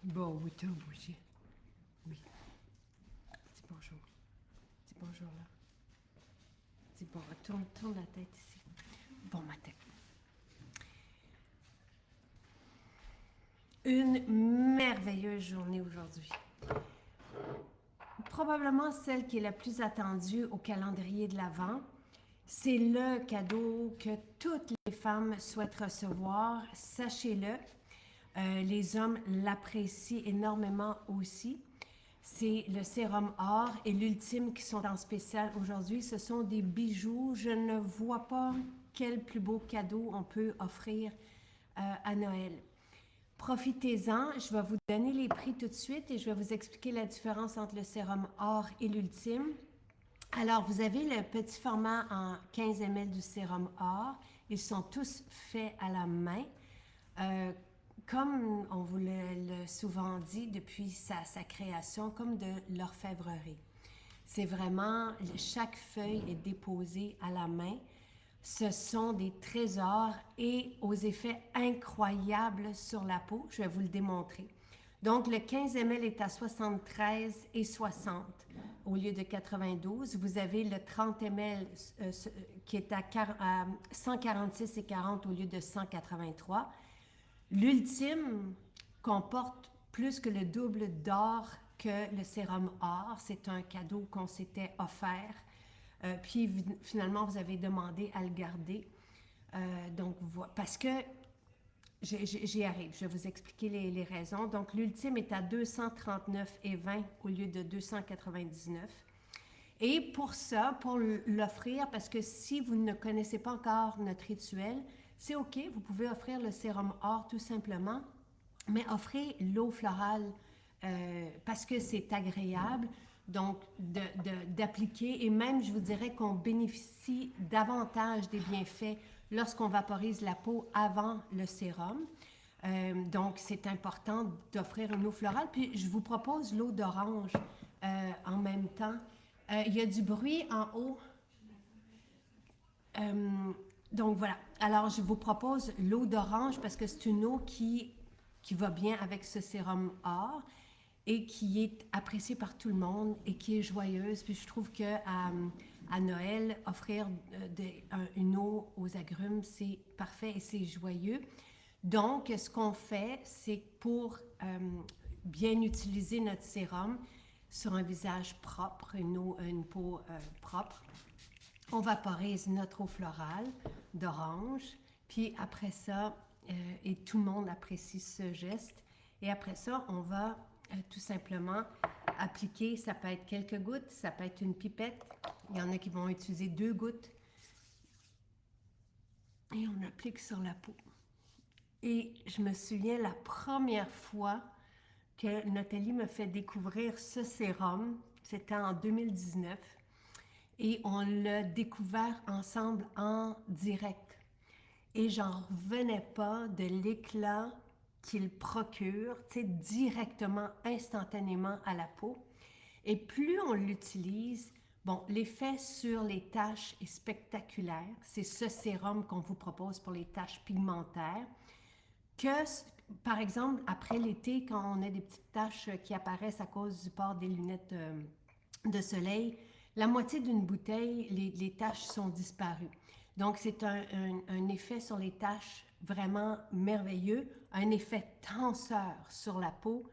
Bon, oui, t'as bougé. Oui. Dis bonjour. Dis bonjour là. Dis bon, tourne la tête ici. Bon matin. Une merveilleuse journée aujourd'hui. Probablement celle qui est la plus attendue au calendrier de l'Avent. C'est le cadeau que toutes les femmes souhaitent recevoir. Sachez-le, les hommes l'apprécient énormément aussi. C'est le sérum or et l'ultime qui sont en spécial aujourd'hui. Ce sont des bijoux. Je ne vois pas quel plus beau cadeau on peut offrir à Noël. Profitez-en, je vais vous donner les prix tout de suite et je vais vous expliquer la différence entre le sérum or et l'ultime. Alors, vous avez le petit format en 15 ml du sérum or. Ils sont tous faits à la main. Comme on vous l'a souvent dit depuis sa création, comme de l'orfèvrerie. C'est vraiment, chaque feuille est déposée à la main. Ce sont des trésors et aux effets incroyables sur la peau. Je vais vous le démontrer. Donc, le 15 ml est à 73,60 au lieu de 92. Vous avez le 30 ml qui est à 146,40 au lieu de 183. L'ultime comporte plus que le double d'or que le sérum or. C'est un cadeau qu'on s'était offert. Puis finalement, vous avez demandé à le garder. Donc, parce que j'y arrive, je vais vous expliquer les raisons. Donc, l'ultime est à 239,20 au lieu de 299. Et pour ça, pour l'offrir, parce que si vous ne connaissez pas encore notre rituel, c'est OK, vous pouvez offrir le sérum or tout simplement, mais offrez l'eau florale parce que c'est agréable, donc d'appliquer, et même je vous dirais qu'on bénéficie davantage des bienfaits lorsqu'on vaporise la peau avant le sérum. Donc c'est important d'offrir une eau florale. Puis je vous propose l'eau d'orange en même temps. Il y a du bruit en haut. Donc voilà. Alors je vous propose l'eau d'orange parce que c'est une eau qui va bien avec ce sérum or et qui est appréciée par tout le monde et qui est joyeuse. Puis je trouve que à Noël, offrir une eau aux agrumes, c'est parfait et c'est joyeux. Donc, ce qu'on fait, c'est pour bien utiliser notre sérum sur un visage propre, une peau propre, on vaporise notre eau florale d'orange, puis après ça, et tout le monde apprécie ce geste, et après ça, on va tout simplement appliquer, ça peut être quelques gouttes, ça peut être une pipette, il y en a qui vont utiliser 2 gouttes, et on applique sur la peau. Et je me souviens la première fois que Nathalie me fait découvrir ce sérum, c'était en 2019, et on l'a découvert ensemble en direct. Et j'en revenais pas de l'éclat qu'il procure, tu sais, directement, instantanément à la peau. Et plus on l'utilise, bon, l'effet sur les taches est spectaculaire. C'est ce sérum qu'on vous propose pour les taches pigmentaires. Que, par exemple, après l'été, quand on a des petites taches qui apparaissent à cause du port des lunettes de soleil, la moitié d'une bouteille, les taches sont disparues. Donc, c'est un effet sur les taches vraiment merveilleux, un effet tenseur sur la peau,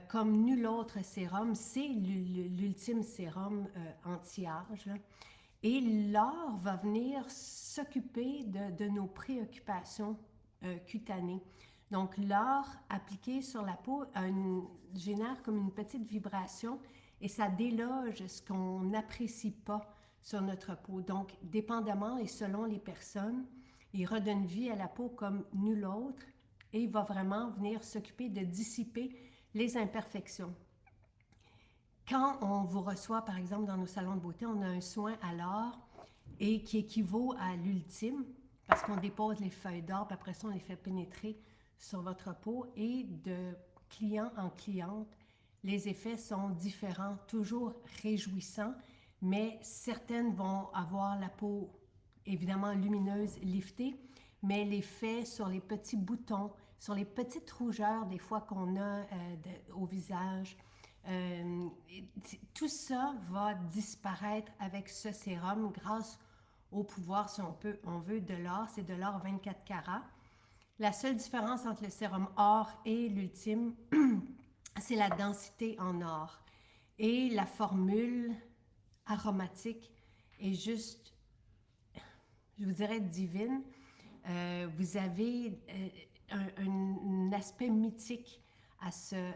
comme nul autre sérum. C'est l'ultime sérum anti-âge. Et l'or va venir s'occuper de nos préoccupations cutanées. Donc, l'or appliqué sur la peau génère comme une petite vibration et ça déloge ce qu'on n'apprécie pas sur notre peau. Donc, dépendamment et selon les personnes, il redonne vie à la peau comme nul autre et il va vraiment venir s'occuper de dissiper les imperfections. Quand on vous reçoit, par exemple, dans nos salons de beauté, on a un soin à l'or et qui équivaut à l'ultime parce qu'on dépose les feuilles d'or, puis après ça, on les fait pénétrer sur votre peau et de client en cliente, les effets sont différents, toujours réjouissants, mais certaines vont avoir la peau évidemment lumineuse, liftée, mais l'effet sur les petits boutons, sur les petites rougeurs des fois qu'on a au visage. Tout ça va disparaître avec ce sérum grâce au pouvoir, si on veut, de l'or. C'est de l'or 24 carats. La seule différence entre le sérum or et l'ultime, c'est la densité en or. Et la formule aromatique est juste, je vous dirais, divine. Vous avez un aspect mystique à ce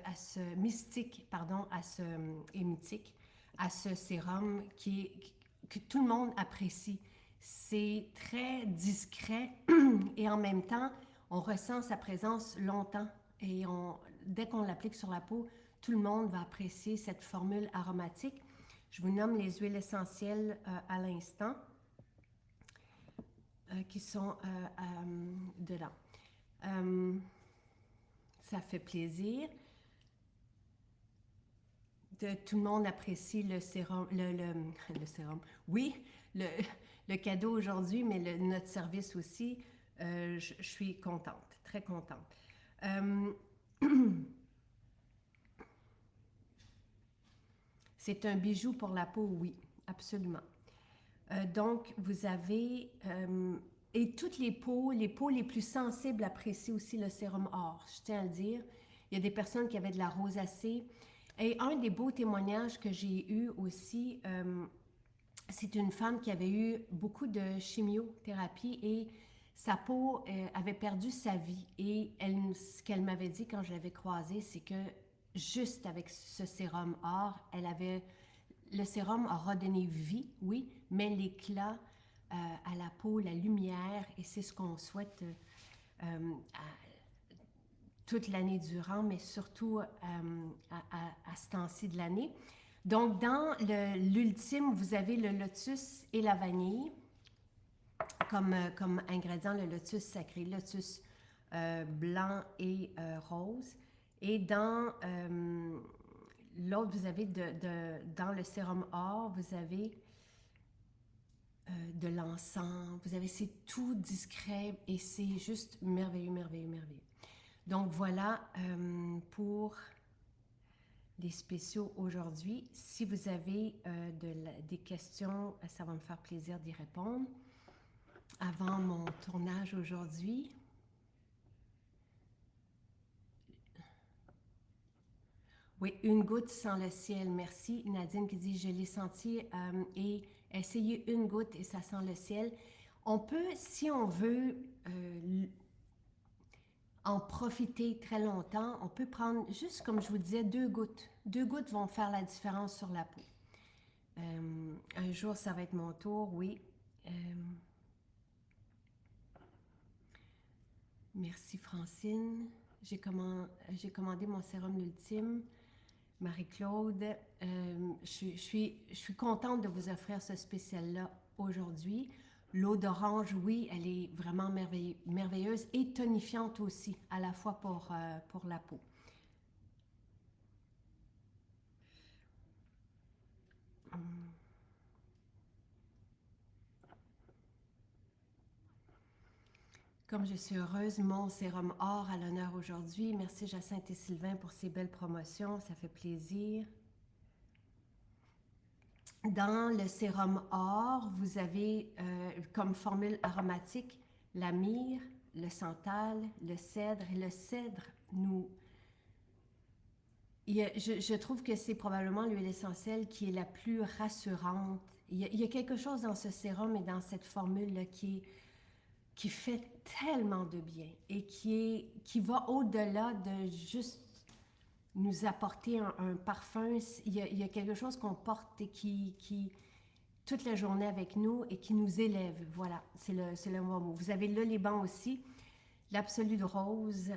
sérum que tout le monde apprécie. C'est très discret et en même temps, on ressent sa présence longtemps et dès qu'on l'applique sur la peau, tout le monde va apprécier cette formule aromatique. Je vous nomme les huiles essentielles à l'instant qui sont dedans. Ça fait plaisir. Tout le monde apprécie le sérum, le sérum. Oui, le cadeau aujourd'hui, mais notre service aussi. Je suis contente, très contente. C'est un bijou pour la peau, oui, absolument. Donc, vous avez... et toutes les peaux les plus sensibles apprécient aussi le sérum or, je tiens à le dire. Il y a des personnes qui avaient de la rosacée. Et un des beaux témoignages que j'ai eu aussi, c'est une femme qui avait eu beaucoup de chimiothérapie et sa peau avait perdu sa vie. Et ce qu'elle m'avait dit quand je l'avais croisée, c'est que juste avec ce sérum or, le sérum a redonné vie, oui, mais l'éclat à la peau, la lumière, et c'est ce qu'on souhaite toute l'année durant, mais surtout à ce temps-ci de l'année. Donc, dans l'ultime, vous avez le lotus et la vanille comme ingrédients, le lotus sacré, lotus blanc et rose. Et dans l'autre, vous avez dans le sérum or, vous avez de l'encens, c'est tout discret et c'est juste merveilleux, merveilleux, merveilleux. Donc voilà pour les spéciaux aujourd'hui. Si vous avez des questions, ça va me faire plaisir d'y répondre avant mon tournage aujourd'hui. Oui, une goutte sans le ciel. Merci. Nadine qui dit, je l'ai senti et essayez une goutte et ça sent le ciel. On peut, si on veut en profiter très longtemps, on peut prendre, juste comme je vous disais, 2 gouttes. 2 gouttes vont faire la différence sur la peau. Un jour, ça va être mon tour, oui. Merci Francine. J'ai commandé mon sérum l'ultime. Marie-Claude, je suis contente de vous offrir ce spécial-là aujourd'hui. L'eau d'orange, oui, elle est vraiment merveilleuse et tonifiante aussi, à la fois pour la peau. Comme je suis heureuse, mon sérum or à l'honneur aujourd'hui. Merci Jacinthe et Sylvain pour ces belles promotions, ça fait plaisir. Dans le sérum or, vous avez comme formule aromatique la myrrhe, le santal, le cèdre. Et le cèdre, je trouve que c'est probablement l'huile essentielle qui est la plus rassurante. Il y a quelque chose dans ce sérum et dans cette formule-là qui fait tellement de bien et qui va au-delà de juste nous apporter un parfum. Il y a quelque chose qu'on porte et qui toute la journée avec nous et qui nous élève. Voilà, c'est le mot. Vous avez l'oliban aussi, l'absolu de rose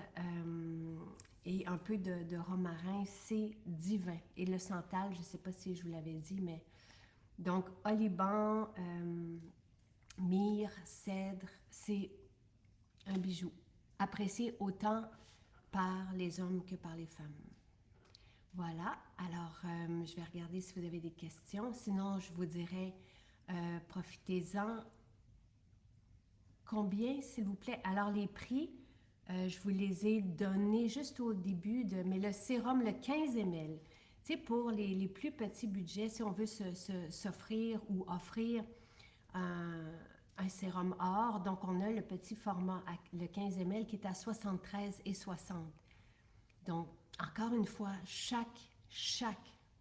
et un peu de romarin, c'est divin. Et le santal, je ne sais pas si je vous l'avais dit, mais donc oliban, myrrhe, cèdre, c'est un bijou, apprécié autant par les hommes que par les femmes. Voilà, alors je vais regarder si vous avez des questions. Sinon, je vous dirais, profitez-en. Combien, s'il vous plaît? Alors, les prix, Je vous les ai donnés juste au début, mais le sérum, le 15 ml, tu sais, pour les plus petits budgets, si on veut s'offrir ou offrir un, un sérum or, donc on a le petit format, le 15 ml, qui est à 73,60. Donc, encore une fois, chaque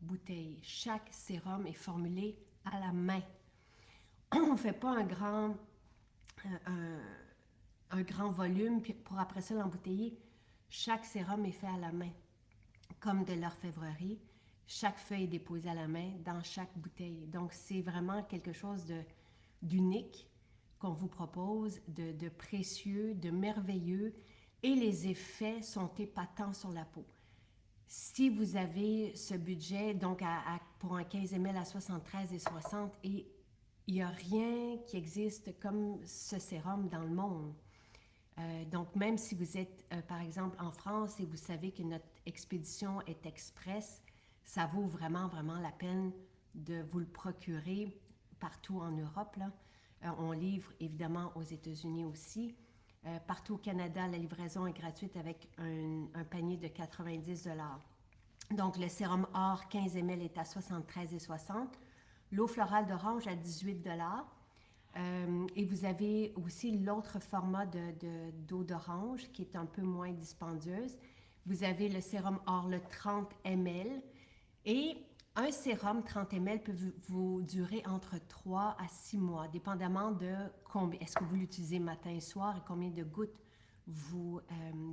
bouteille, chaque sérum est formulé à la main. On ne fait pas un grand volume pour après ça l'embouteiller. Chaque sérum est fait à la main, comme de l'orfèvrerie. Chaque feuille est déposée à la main dans chaque bouteille. Donc, c'est vraiment quelque chose d'unique qu'on vous propose, de précieux, de merveilleux, et les effets sont épatants sur la peau. Si vous avez ce budget, donc pour un 15 ml à 73,60, et il n'y a rien qui existe comme ce sérum dans le monde. Donc, même si vous êtes, par exemple, en France et vous savez que notre expédition est express, ça vaut vraiment, vraiment la peine de vous le procurer partout en Europe, là. On livre évidemment aux États-Unis aussi. Partout au Canada, la livraison est gratuite avec un panier de 90 $. Donc, le sérum or 15 ml est à 73,60 $. L'eau florale d'orange à 18 $. Et vous avez aussi l'autre format d'eau d'orange qui est un peu moins dispendieuse. Vous avez le sérum or, le 30 ml. Et un sérum 30 ml peut vous durer entre 3 à 6 mois, dépendamment de combien, est-ce que vous l'utilisez matin et soir et combien de gouttes vous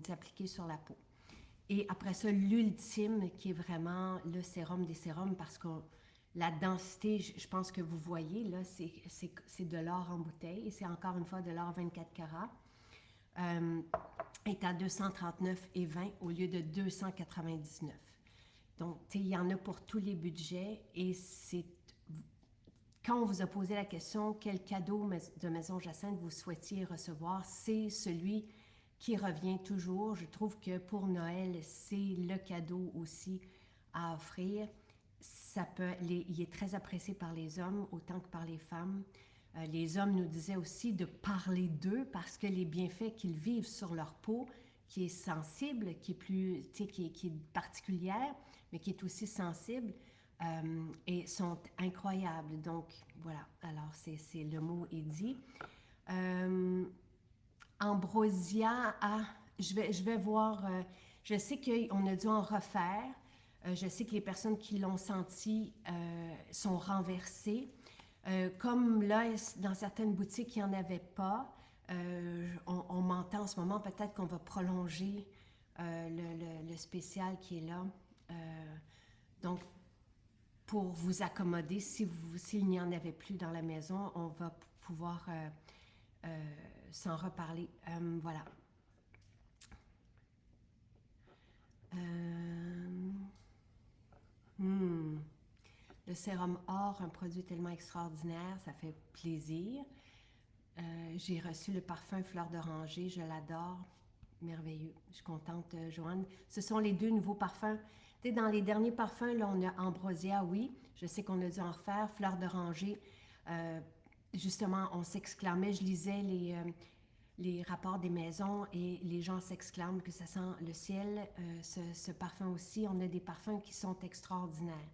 appliquez sur la peau. Et après ça, l'ultime qui est vraiment le sérum des sérums, parce que la densité, je pense que vous voyez, là, c'est de l'or en bouteille, et c'est encore une fois de l'or 24 carats, est à 239,20 au lieu de 299. Donc, il y en a pour tous les budgets, et c'est quand on vous a posé la question quel cadeau de Maison Jacinthe vous souhaitiez recevoir, c'est celui qui revient toujours. Je trouve que pour Noël, c'est le cadeau aussi à offrir. Il est très apprécié par les hommes autant que par les femmes. Les hommes nous disaient aussi de parler d'eux parce que les bienfaits qu'ils vivent sur leur peau, qui est sensible, qui est particulière, mais qui est aussi sensible, et sont incroyables. Donc, voilà. Alors, c'est le mot est dit. Ambrosia, je vais voir, je sais qu'on a dû en refaire. Je sais que les personnes qui l'ont senti sont renversées. Comme là, dans certaines boutiques, il n'y en avait pas. On m'entend en ce moment, peut-être qu'on va prolonger le spécial qui est là. Donc, pour vous accommoder, s'il n'y en avait plus dans la maison, on va pouvoir s'en reparler. Voilà. Le sérum or, un produit tellement extraordinaire, ça fait plaisir. J'ai reçu le parfum fleur d'oranger, je l'adore, merveilleux. Je suis contente, Joanne. Ce sont les deux nouveaux parfums. Tu sais, dans les derniers parfums, là, on a Ambrosia, oui, je sais qu'on a dû en refaire. Fleur d'oranger, justement, on s'exclamait, je lisais les rapports des maisons et les gens s'exclament que ça sent le ciel. Ce parfum aussi, on a des parfums qui sont extraordinaires.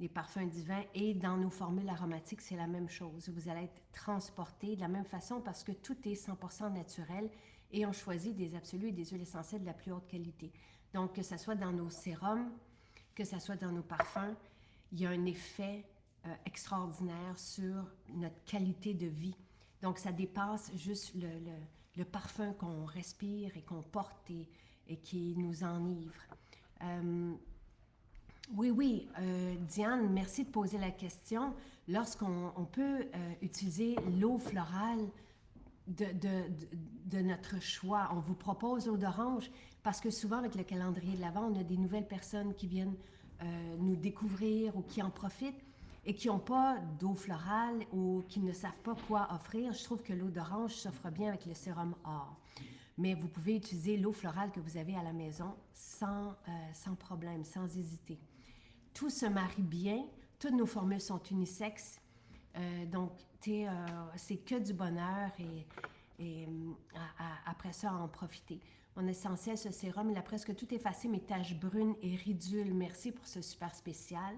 Les parfums divins, et dans nos formules aromatiques, c'est la même chose. Vous allez être transporté de la même façon parce que tout est 100% naturel et on choisit des absolus et des huiles essentielles de la plus haute qualité. Donc, que ce soit dans nos sérums, que ce soit dans nos parfums, il y a un effet extraordinaire sur notre qualité de vie. Donc, ça dépasse juste le parfum qu'on respire et qu'on porte et qui nous enivre. Oui, Diane, merci de poser la question. Lorsqu'on peut utiliser l'eau florale de notre choix, on vous propose l'eau d'orange parce que souvent avec le calendrier de l'Avent, on a des nouvelles personnes qui viennent nous découvrir ou qui en profitent et qui n'ont pas d'eau florale ou qui ne savent pas quoi offrir. Je trouve que l'eau d'orange s'offre bien avec le sérum or. Mais vous pouvez utiliser l'eau florale que vous avez à la maison sans problème, sans hésiter. Tout se marie bien, toutes nos formules sont unisexes, donc c'est que du bonheur et à après ça, en profiter. Mon essentiel, ce sérum, il a presque tout effacé mes taches brunes et ridules. Merci pour ce super spécial.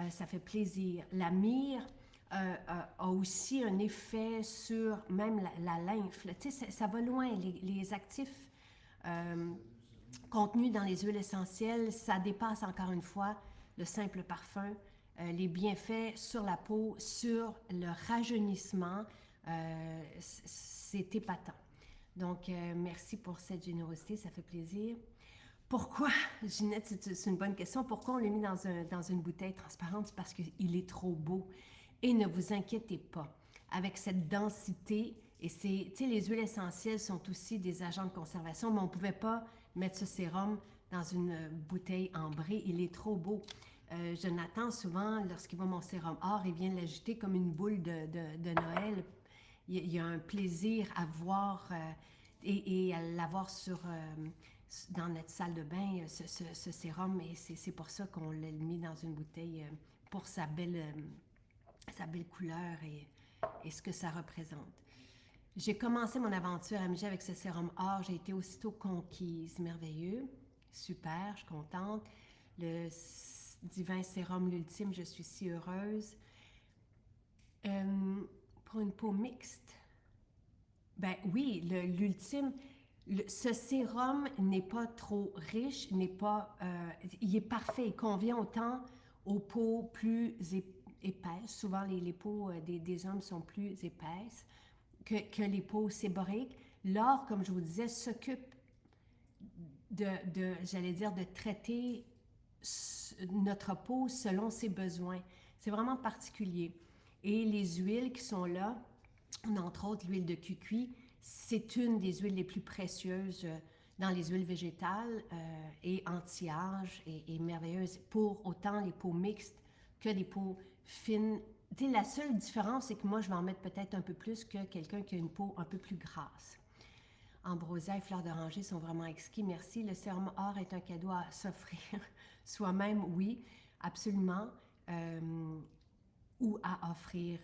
Ça fait plaisir. La myrrhe a aussi un effet sur même la lymphe. Tu sais, ça va loin. Les actifs contenus dans les huiles essentielles, ça dépasse encore une fois le simple parfum. Les bienfaits sur la peau, sur le rajeunissement, c'est épatant. Donc, merci pour cette générosité, ça fait plaisir. Pourquoi, Ginette, c'est une bonne question, pourquoi on l'a mis dans une bouteille transparente? C'est parce qu'il est trop beau. Et ne vous inquiétez pas, avec cette densité, et tu sais, les huiles essentielles sont aussi des agents de conservation, mais on ne pouvait pas mettre ce sérum dans une bouteille ambrée, il est trop beau. Jonathan, souvent, lorsqu'il voit mon sérum or, il vient l'agiter comme une boule de Noël. Il y a un plaisir à voir et à l'avoir dans notre salle de bain, ce sérum, et c'est pour ça qu'on l'a mis dans une bouteille pour sa belle couleur et ce que ça représente. J'ai commencé mon aventure amie avec ce sérum or, j'ai été aussitôt conquise, merveilleux, super, je suis contente. Le divin sérum, l'ultime, je suis si heureuse. Pour une peau mixte, ben oui, l'ultime, ce sérum n'est pas trop riche, il est parfait, il convient autant aux peaux plus épaisses. Souvent, les peaux des hommes sont plus épaisses que les peaux séboriques. L'or, comme je vous disais, s'occupe j'allais dire, de traiter notre peau selon ses besoins. C'est vraiment particulier. Et les huiles qui sont là, entre autres l'huile de cucuy, c'est une des huiles les plus précieuses dans les huiles végétales et anti-âge et merveilleuse pour autant les peaux mixtes que les peaux fines. Tu sais, la seule différence, c'est que moi, je vais en mettre peut-être un peu plus que quelqu'un qui a une peau un peu plus grasse. Ambrosia et fleurs d'oranger sont vraiment exquis. Merci. Le sérum or est un cadeau à s'offrir soi-même, oui, absolument, ou à offrir,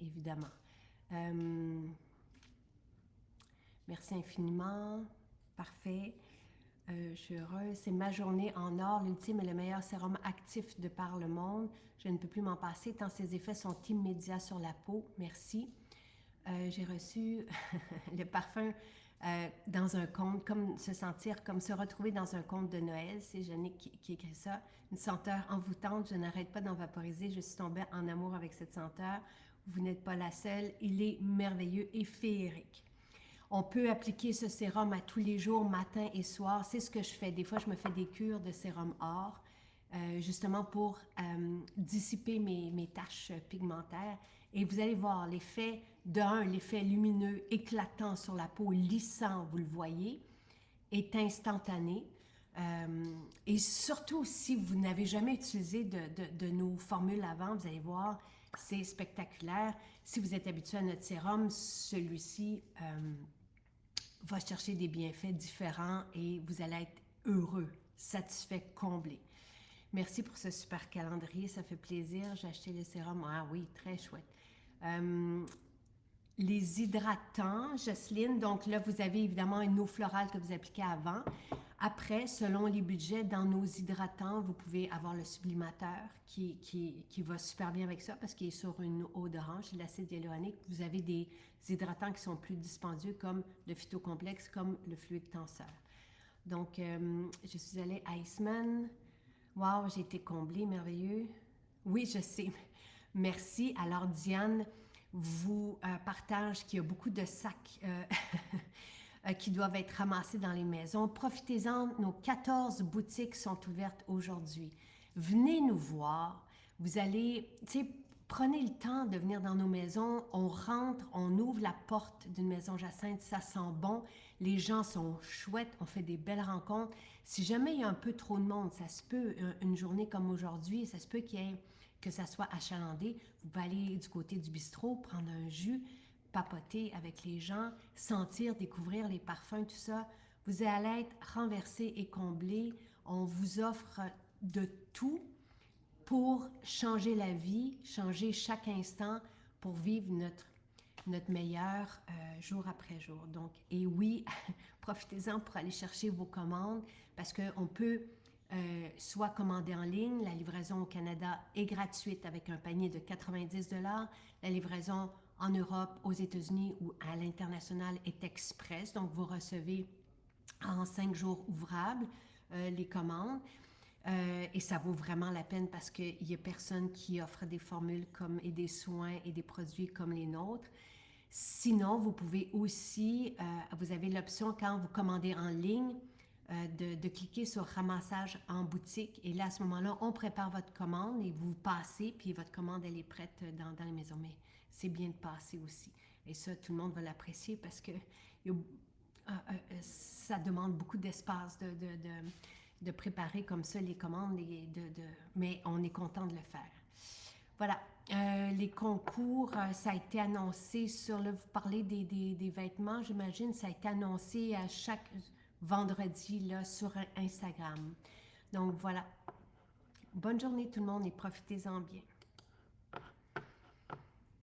évidemment. Merci infiniment. Parfait. Je suis heureuse. C'est ma journée en or. L'ultime est le meilleur sérum actif de par le monde. Je ne peux plus m'en passer tant ses effets sont immédiats sur la peau. Merci. J'ai reçu le parfum dans un conte, comme se sentir, comme se retrouver dans un conte de Noël. C'est Jannick qui écrit ça. Une senteur envoûtante. Je n'arrête pas d'en vaporiser. Je suis tombée en amour avec cette senteur. Vous n'êtes pas la seule. Il est merveilleux et féerique. On peut appliquer ce sérum à tous les jours, matin et soir. C'est ce que je fais. Des fois, je me fais des cures de sérum or, justement pour dissiper mes taches pigmentaires. Et vous allez voir l'effet l'effet lumineux, éclatant sur la peau, lissant, vous le voyez, est instantané. Et surtout, si vous n'avez jamais utilisé de nos formules avant, vous allez voir, c'est spectaculaire. Si vous êtes habitué à notre sérum, celui-ci va chercher des bienfaits différents et vous allez être heureux, satisfait, comblé. Merci pour ce super calendrier, ça fait plaisir. J'ai acheté le sérum. Ah oui, très chouette. Les hydratants, Jocelyne, donc là, vous avez évidemment une eau florale que vous appliquez avant. Après, selon les budgets, dans nos hydratants, vous pouvez avoir le sublimateur qui va super bien avec ça parce qu'il est sur une eau d'orange, de l'acide hyaluronique. Vous avez des hydratants qui sont plus dispendieux comme le phytocomplexe, comme le fluide tenseur. Donc, je suis allée à Iceman. Wow, j'ai été comblée, merveilleux. Oui, je sais. Merci. Alors, Diane vous partage qu'il y a beaucoup de sacs qui doivent être ramassés dans les maisons. Profitez-en, nos 14 boutiques sont ouvertes aujourd'hui. Venez nous voir. Vous allez, tu sais, prenez le temps de venir dans nos maisons. On rentre, on ouvre la porte d'une maison Jacinthe, ça sent bon. Les gens sont chouettes, on fait des belles rencontres. Si jamais il y a un peu trop de monde, ça se peut, une journée comme aujourd'hui, ça se peut que ça soit achalandé. Vous pouvez aller du côté du bistrot, prendre un jus, papoter avec les gens, sentir, découvrir les parfums, tout ça. Vous allez être renversé et comblé. On vous offre de tout pour changer la vie, changer chaque instant pour vivre notre meilleur jour après jour. Donc, et oui, profitez-en pour aller chercher vos commandes parce qu'on peut soit commander en ligne, la livraison au Canada est gratuite avec un panier de 90 $, la livraison en Europe, aux États-Unis ou à l'international est express, donc vous recevez en 5 jours ouvrables les commandes. Et ça vaut vraiment la peine parce qu'il n'y a personne qui offre des formules comme, et des soins et des produits comme les nôtres. Sinon, vous pouvez aussi, vous avez l'option quand vous commandez en ligne de cliquer sur ramassage en boutique. Et là, à ce moment-là, on prépare votre commande et vous passez, puis votre commande, elle est prête dans la maison. Mais c'est bien de passer aussi. Et ça, tout le monde va l'apprécier parce que ça demande beaucoup d'espace de préparer comme ça les commandes, mais on est content de le faire. Voilà, les concours, ça a été annoncé sur, là, vous parlez des vêtements, j'imagine, ça a été annoncé à chaque vendredi là, sur Instagram. Donc voilà, bonne journée tout le monde et profitez-en bien.